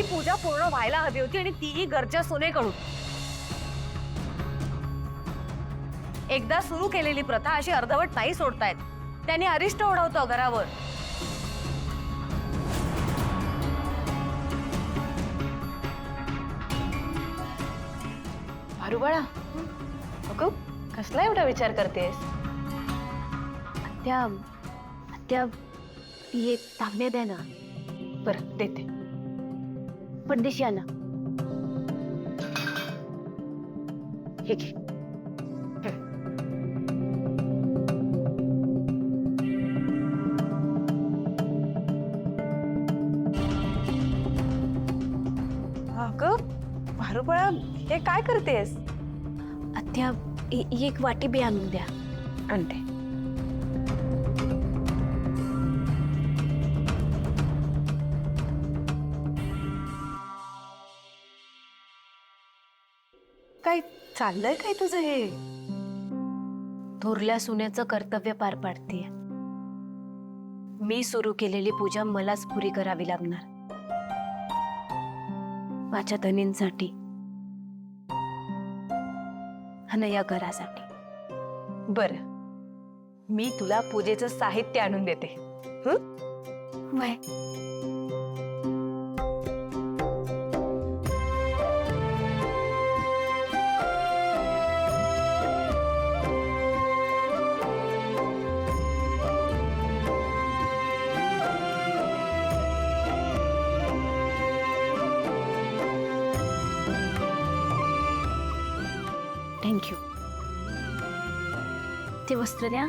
पूजा पूर्ण व्हायला हवी होती आणि तीही घरच्या सुनेकडून. एकदा सुरू केलेली प्रथा अशी अर्धवट नाही सोडतायत. त्यांनी अरिष्ट ओढवतो घरावर. पारुबाळा, अगं कसला एवढा विचार करतेस? आत्या, आत्या, ती एक तांबे द्या ना. बरं देते. पडदेशी आणा. हे घे. अगं पारुबाळा, हे काय करतेस? आत्या, एक वाटी बी आणून द्या. आणते. काय चाललंय काय तुझं हे? थोरल्या सुनेचं कर्तव्य पार पाडतेय. मी सुरू केलेली पूजा मलाच पुरी करावी लागणार. माझ्या धनींसाठी आणि या घरासाठी. बरं, मी तुला पूजेचं साहित्य आणून देते. वय. थँक्यू. ते वस्त्र द्या.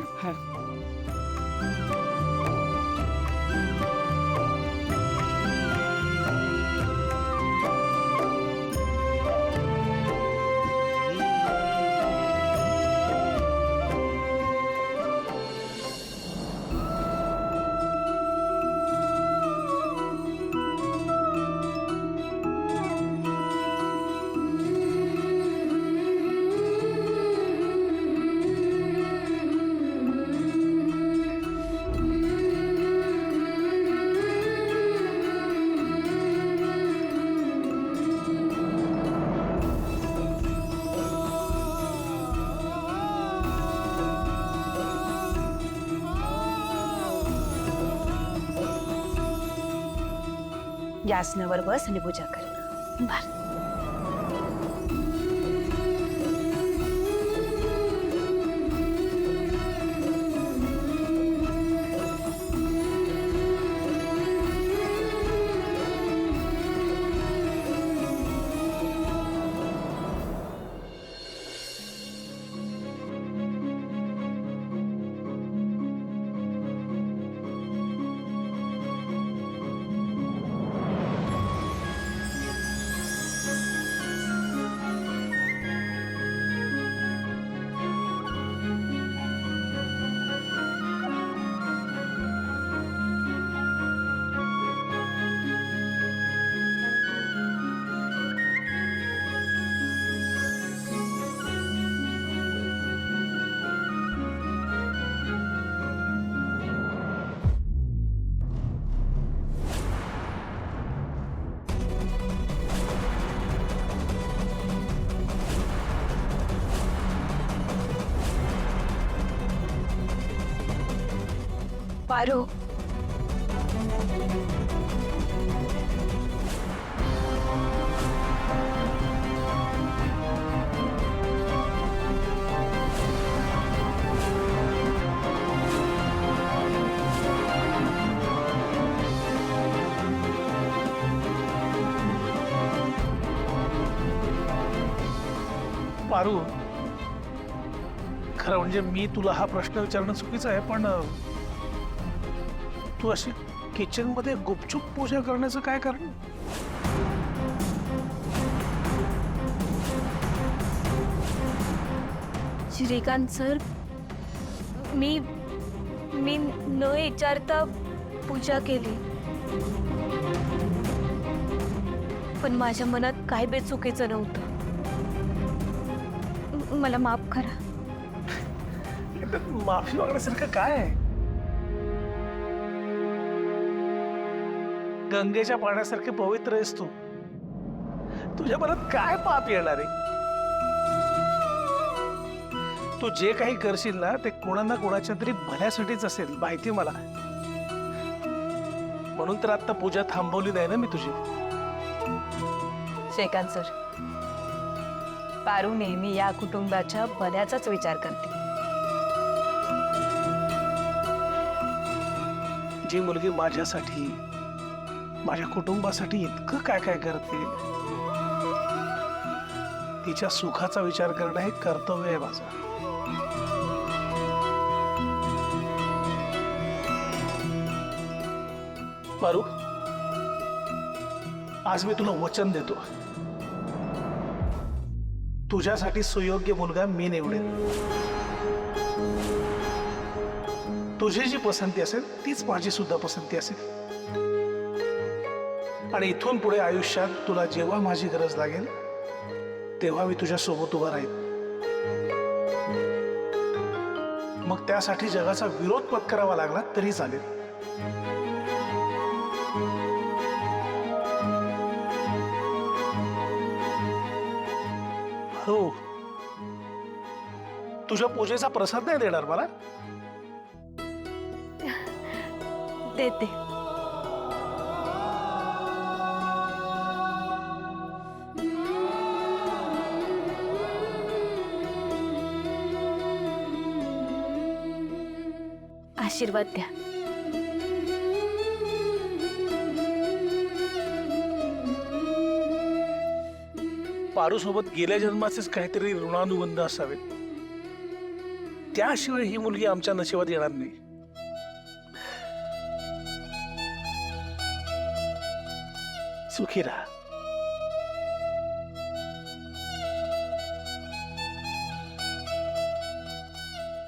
या आसनावर बस आणि पूजा कर. बर. पारू, पारू, खरं म्हणजे मी तुला हा प्रश्न विचारणं चुकीचं आहे, पण तू अशी किचन मध्ये गुपचूप पूजा करण्याचं काय कारण? श्रीकांत सर, मी न विचारता पूजा केली, पण माझ्या मनात काय बे चुकीचं नव्हतं. मला माफ करा. माफी मागण्यासारखं काय आहे? गंगेच्या पाण्यासारखे पवित्र आहेस तू. तुझ्या मनात काय पाप येणार आहे? तू जे काही करशील ना ते कोणा ना कोणाच्या तरी भल्यासाठीच असेल, माहिती मला. म्हणून तर आता पूजा थांबवली नाही ना मी तुझी. श्रीकांत सर, पारू नेहमी या कुटुंबाच्या भल्याचाच विचार करते. जी मुलगी माझ्यासाठी माझ्या कुटुंबासाठी इतकं काय काय करते, तिच्या सुखाचा विचार करणं हे कर्तव्य आहे माझं. पारू, आज मी तुला वचन देतो, तुझ्यासाठी सुयोग्य मुलगा मी निवडेन. तुझी जी पसंती असेल तीच माझी सुद्धा पसंती असेल. आणि इथून पुढे आयुष्यात तुला जेव्हा माझी गरज लागेल तेव्हा मी तुझ्या सोबत उभा राहील. मग त्यासाठी जगाचा विरोध पत्करावा लागला तरी चालेल. हो, तुझ्या पूजेचा प्रसाद नाही देणार मला? देते. आशीर्वाद द्या. पारू सोबत गेल्या जन्माचेच काहीतरी ऋणानुबंध असावेत, त्याशिवाय ही मुलगी आमच्या नशिबात येणार नाही. सुखी राहा.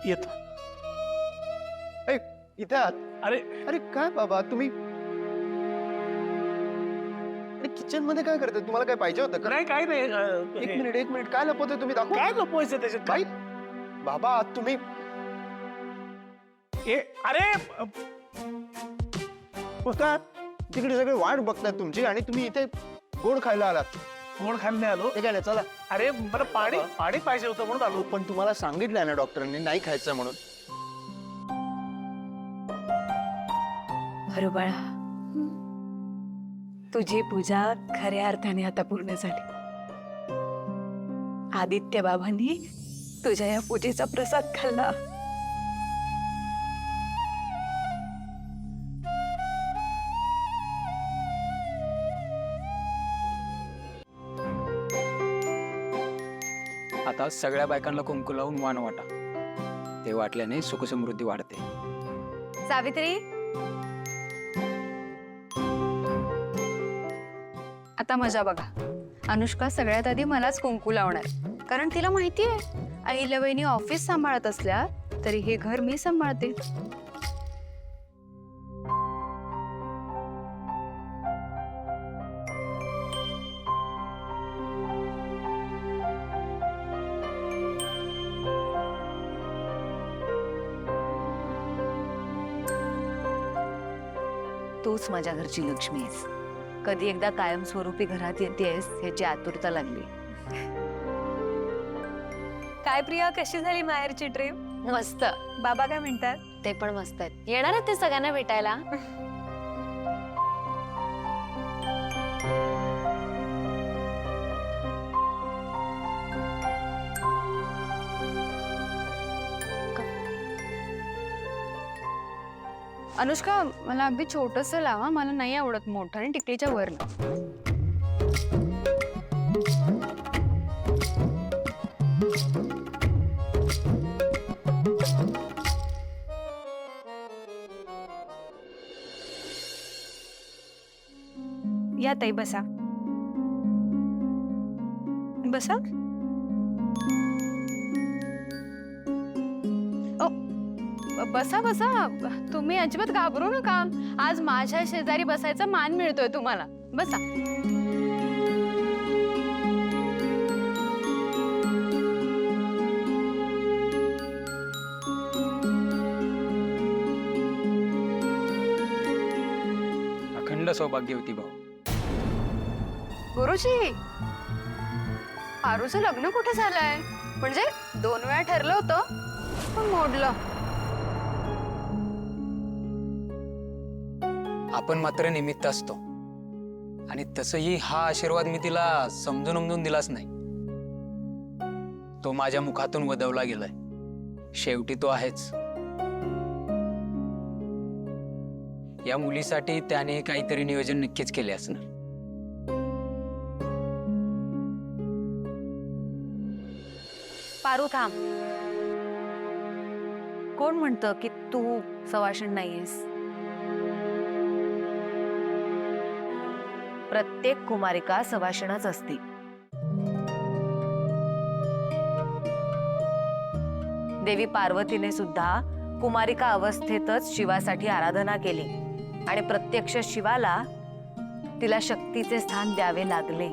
येतो. ए, इथे आहात? अरे अरे काय बाबा तुम्ही किचन मध्ये काय करताय? तुम्हाला काय पाहिजे होतं का? नाही, काय नाही. एक मिनिट काय लपवतोय तुम्ही? दाखवा. काय लपवायचं त्याच्यात? काय बाबा तुम्ही अरे बघा, तिकडे सगळे वाट बघतायत तुमची आणि तुम्ही इथे गोड खायला आलात. कोण खाल्ले आलो? ते काय नाही, चला. अरे मला पाणी पाणी पाहिजे होतं म्हणून आलो. पण तुम्हाला सांगितलंय ना डॉक्टरांनी नाही खायचं म्हणून. अरे बाळा, तुझी पूजा खऱ्या अर्थाने आता पूर्ण झाली. आदित्य बाबांनी तुझ्या या पूजेचा प्रसाद खाल्ला. आता सगळ्या बायकांना कुंकू लावून वाण वाटा. ते वाटल्याने सुखसमृद्धी वाढते. सावित्री, आता मजा बघा. अनुष्का सगळ्यात आधी मलाच कुंकू लावणार, कारण तिला माहिती आहे अहिल्याबाईंनी ऑफिस सांभाळत असल्या तरी हे घर मी सांभाळते. तूच माझ्या घरची लक्ष्मी आहेस. कधी एकदा कायमस्वरूपी घरात येतेस ह्याची आतुरता लागली. काय प्रिया, कशी झाली माहेरची ट्रिप? मस्त. बाबा काय म्हणतात? ते पण मस्त आहेत. येणार आहेत ते सगळ्यांना भेटायला. अनुष्का, मला अगदी छोटंसं लावा, मला नाही आवडत मोठं, आणि टिकलीच्या वर लाव. या ताई, बसा बसा. बसा बसा, तुम्ही अजिबात घाबरू नका. आज माझ्या शेजारी बसायचा मान मिळतोय तुम्हाला. बसा. अखंड सौभाग्यवती भाऊ. गुरुजी, पारूचं लग्न कुठे झालंय? म्हणजे 2 वेळा ठरलं होतं पण मोडलं. आपण मात्र निमित्त असतो आणि तसंही हा आशीर्वाद मी तिला समजून उमजून दिलाच नाही. तो माझ्या मुखातून वदवला गेलाय. शेवटी तो आहेच. या मुलीसाठी त्याने काहीतरी नियोजन नक्कीच केले असणार. पारू थांब. कोण म्हणतं की तू सवाशण नाहीयेस? प्रत्येक कुमारिका सवाशणच असते. देवी पार्वतीने सुद्धा कुमारिका अवस्थेतच शिवासाठी आराधना केली आणि प्रत्यक्ष शिवाला तिला शक्तीचे स्थान द्यावे लागले.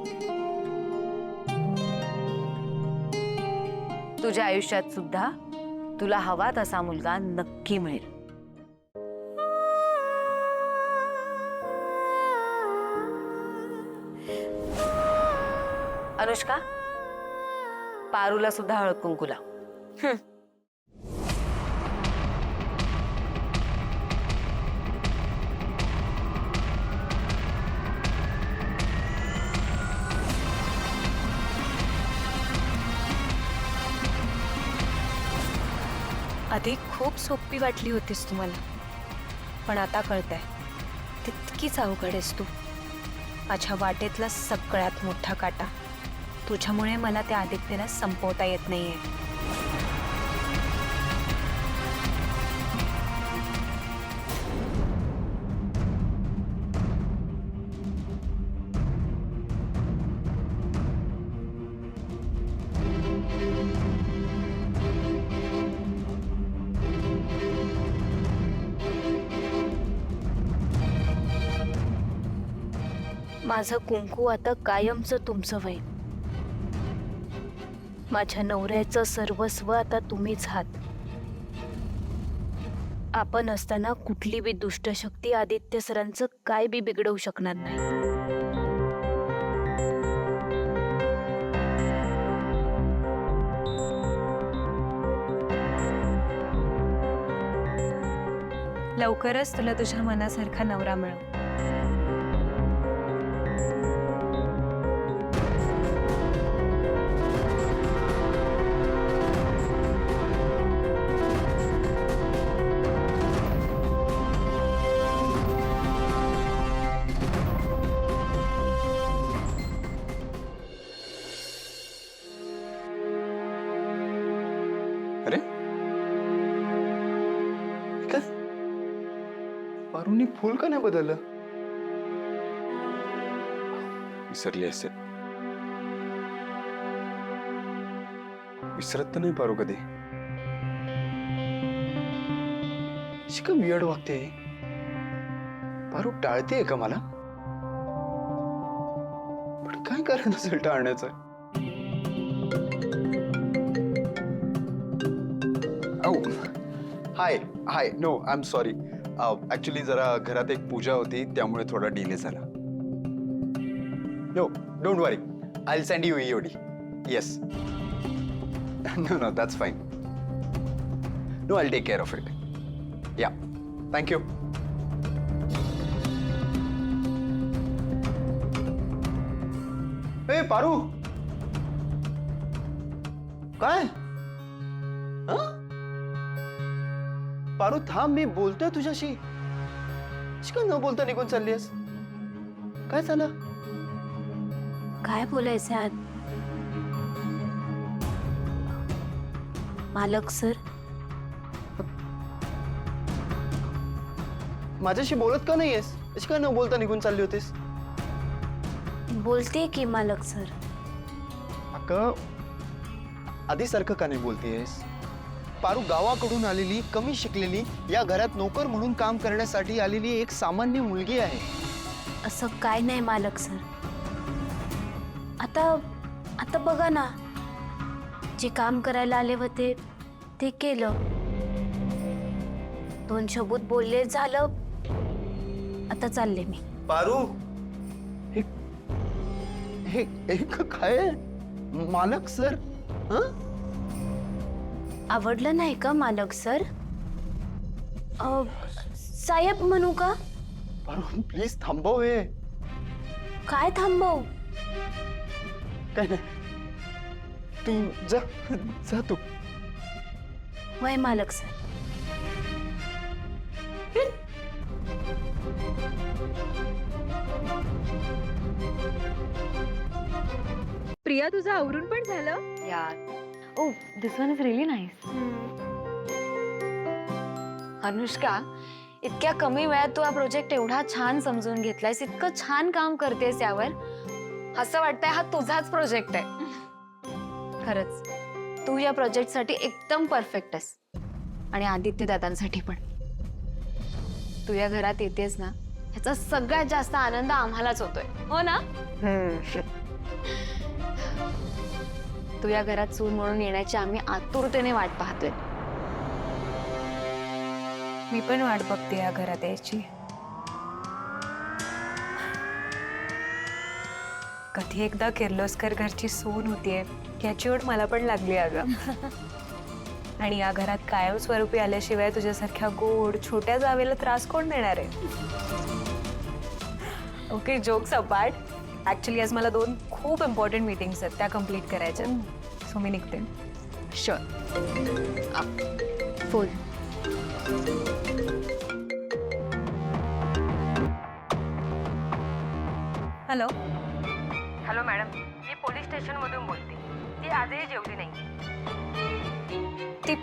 तुझ्या आयुष्यात सुद्धा तुला हवा तसा मुलगा नक्की मिळेल. अनुष्का, पारूला सुद्धा हळद कुंकू लाव. आधी खूप सोपी वाटली होतीस तुम्हाला, पण आता कळतंय तितकीच अवघड आहेस तू. माझ्या वाटेतला सगळ्यात मोठा काटा. तुझ्यामुळे मला त्या आदित्यला संपवता येत नाहीये. माझं कुंकू आता कायमचं तुमचं होईल. माझ्या नवऱ्याचं सर्वस्व आता तुम्हीच आहात. आपण असताना कुठली बी दुष्ट शक्ती आदित्य सरांचं काय बी बिघडवू शकणार नाही. लवकरच तुला तुझ्या मनासारखा नवरा मिळो. अरे काय पारूनी फुल का नाही बदललं? विसरली असेल. विसरत तर नाही पारू कधी. का वियर्ड वागते पारू. टाळते का मला? पण काय कारण असेल टाळण्याचं? Hi hi. No I am sorry. Actually जरा घरात एक पूजा होती त्यामुळे थोडा डिले झाला. No don't worry. I will send you EOD. Yes. No no that's fine. No I will take care of it. Yeah thank you. ए पारू काय? पारू थांब, मी बोलतोय तुझ्याशी. का न बोलता निघून चाललीस? काय झालं? काय बोलायचं आज? मालक सर, माझ्याशी बोलत का नाहीयेस? अशी का न बोलता निघून चालली होतीस? बोलते की मालक सर. अगं आधीसारखं का नाही बोलतेस? पारू गावाकडून आलेली, कमी शिकलेली, या घरात नोकर म्हणून काम करण्यासाठी आलेली एक सामान्य मुलगी आहे. असं काय नाही मालक सर. आता आता बघा ना, जे काम करायला आले होते ते केलं. 2 शब्द बोलले, झालं. आता चालले मी. पारू हे काय मालक सर? आवडलं नाही का मालक सर? साहेब म्हणू का? पारू प्लीज थांबव हे. काय थांबव? काय नाही, तू जा जा तू. वय मालक सर. प्रिया तुझं आवरून पण झालं यार. Oh this one is really nice. Anushka, इतक्या कमी वेळात तू हा प्रोजेक्ट एवढा छान समजून घेतलायस, इतकं छान काम करतेस यावर. असं वाटतंय हा तुझाच प्रोजेक्ट आहे. खरंच तू या प्रोजेक्टसाठी एकदम परफेक्ट आहेस. आणि आदित्य दादांसाठी पण. तू या घरात येतेस ना, ह्याचा सगळ्यात जास्त आनंद आम्हालाच होतोय, हो ना? तू या घरात सून म्हणून येण्याची आम्ही आतुरतेने वाट पाहतोय. मी पण वाट बघते या घरात यायची. कधी एकदा किर्लोस्कर घरची सून होतीये याची ओढ मला पण लागली अगं. आणि या घरात कायमस्वरूपी आल्याशिवाय तुझ्यासारख्या गोड छोट्या जावेला त्रास कोण देणार आहे? Okay, jokes apart. ऍक्च्युली आज मला 2 खूप इम्पॉर्टंट मीटिंग्स आहेत, त्या कम्प्लीट करायच्या. सो मी निघते. Sure. Full. Hello. Hello madam, मी पोलीस स्टेशन मधून बोलते. ती आजही जेवली नाही. ती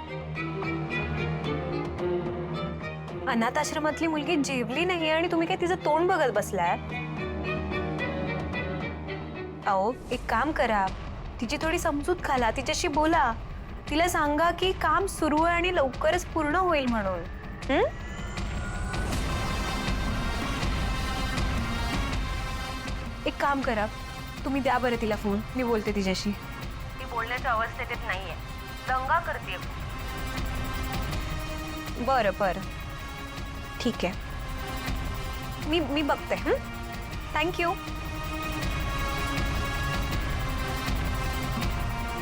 अनाथ आश्रमातली मुलगी जेवली नाही आणि तुम्ही काय तिचं तोंड बघत बसलाय? अहो, एक काम करा, तिची थोडी समजूत घाला, तिच्याशी बोला, तिला सांगा की काम सुरू आहे आणि लवकरच पूर्ण होईल म्हणून. एक काम करा, तुम्ही द्या बरं तिला फोन, मी बोलते तिच्याशी. ती बोलण्याच्या अवस्थेत नाहीये, दंगा करते. बरं बरं, ठीक आहे, मी बघते. थँक्यू.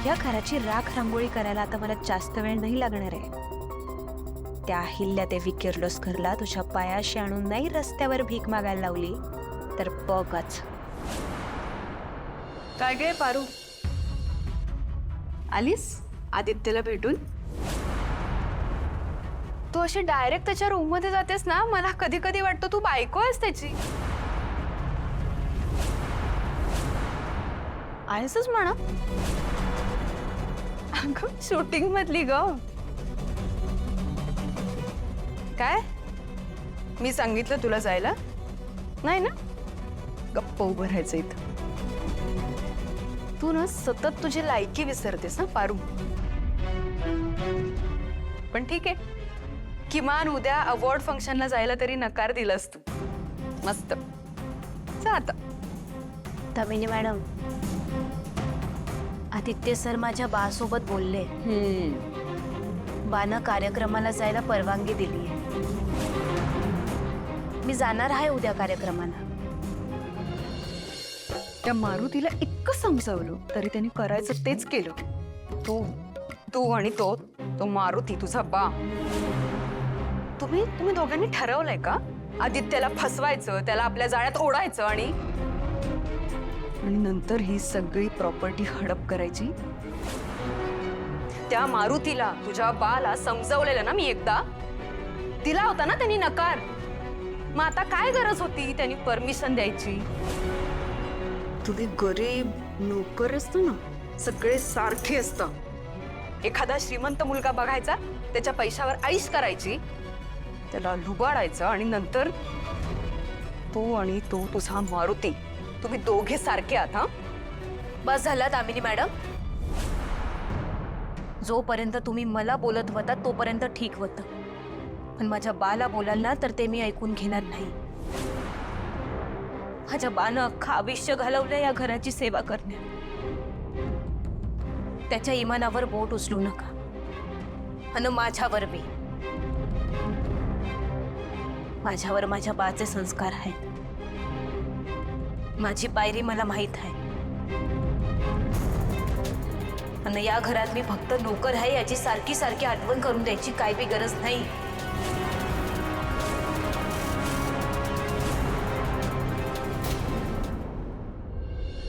या घराची राख रांगोळी करायला आता मला जास्त वेळ नाही लागणार आहे. त्या अहिल्यादेवी किर्लोस्करला तुझ्या पायाशी आणून नाही रस्त्यावर भीक मागायला लावली तर बघच. काय गे पारू, आलीस आदित्यला भेटून? तू अशी डायरेक्ट त्याच्या रूम मध्ये जातेस ना, मला कधी कधी वाटतं तू बायको आहेस त्याची. आहेसच म्हणा. अगं शूटिंग मधली ग. काय मी सांगितलं तुला जायला? नाही ना, गप्प उभं राहायचं इथं. तू ना सतत तुझी लायकी विसरतेस ना पारू. पण ठीक आहे, किमान उद्या अवॉर्ड फंक्शनला जायला तरी नकार दिलास तू. मस्त. जा आता. दामिनी मॅडम, आदित्य सर माझ्या बासोबत बोलले. बानं कार्यक्रमाला जायला परवानगी दिली आहे. मी जाणार आहे उद्या कार्यक्रमाला. त्या मारुतीला इतकं समजावलं तरी त्यांनी करायचं तेच केलं. तू आणि तो मारुती तुझा बा, तुम्ही दोघांनी ठरवलंय का आदित्यला फसवायचं, त्याला आपल्या जाळ्यात ओढायचं आणि नंतर ही सगळी प्रॉपर्टी हडप करायची? त्या मारुतीला तुझ्या बाला समजवलेलं ना मी एकदा, दिला होता ना त्यांनी नकार. मग आता काय गरज होती त्यांनी परमिशन द्यायची? तुम्ही गरीब नोकर असतो ना, सगळे सारखे असतात. एखादा श्रीमंत मुलगा बघायचा, त्याच्या पैशावर ऐश करायची, त्याला लुबाडायचं आणि नंतर तू आणि तो तुझा मारुती, तुम्ही दोघे सारखे आहात. हा बस झालं दामिनी मॅडम. जोपर्यंत तुम्ही मला बोलत होता तोपर्यंत ठीक होतं, पण माझ्या बाला बोलाल ना तर ते मी ऐकून घेणार नाही. माझ्या बानं अख्खं आयुष्य घालवलं या घराची सेवा करण्यात. त्याच्या इमानावर बोट उचलू नका, आणि माझ्यावर बी. माझ्यावर माझ्या बाचे संस्कार आहेत. माझी पायरी मला माहीत आहे. आणि या घरात मी फक्त नोकर आहे याची सारखी सारखी आठवण करून द्यायची काय बी गरज नाही.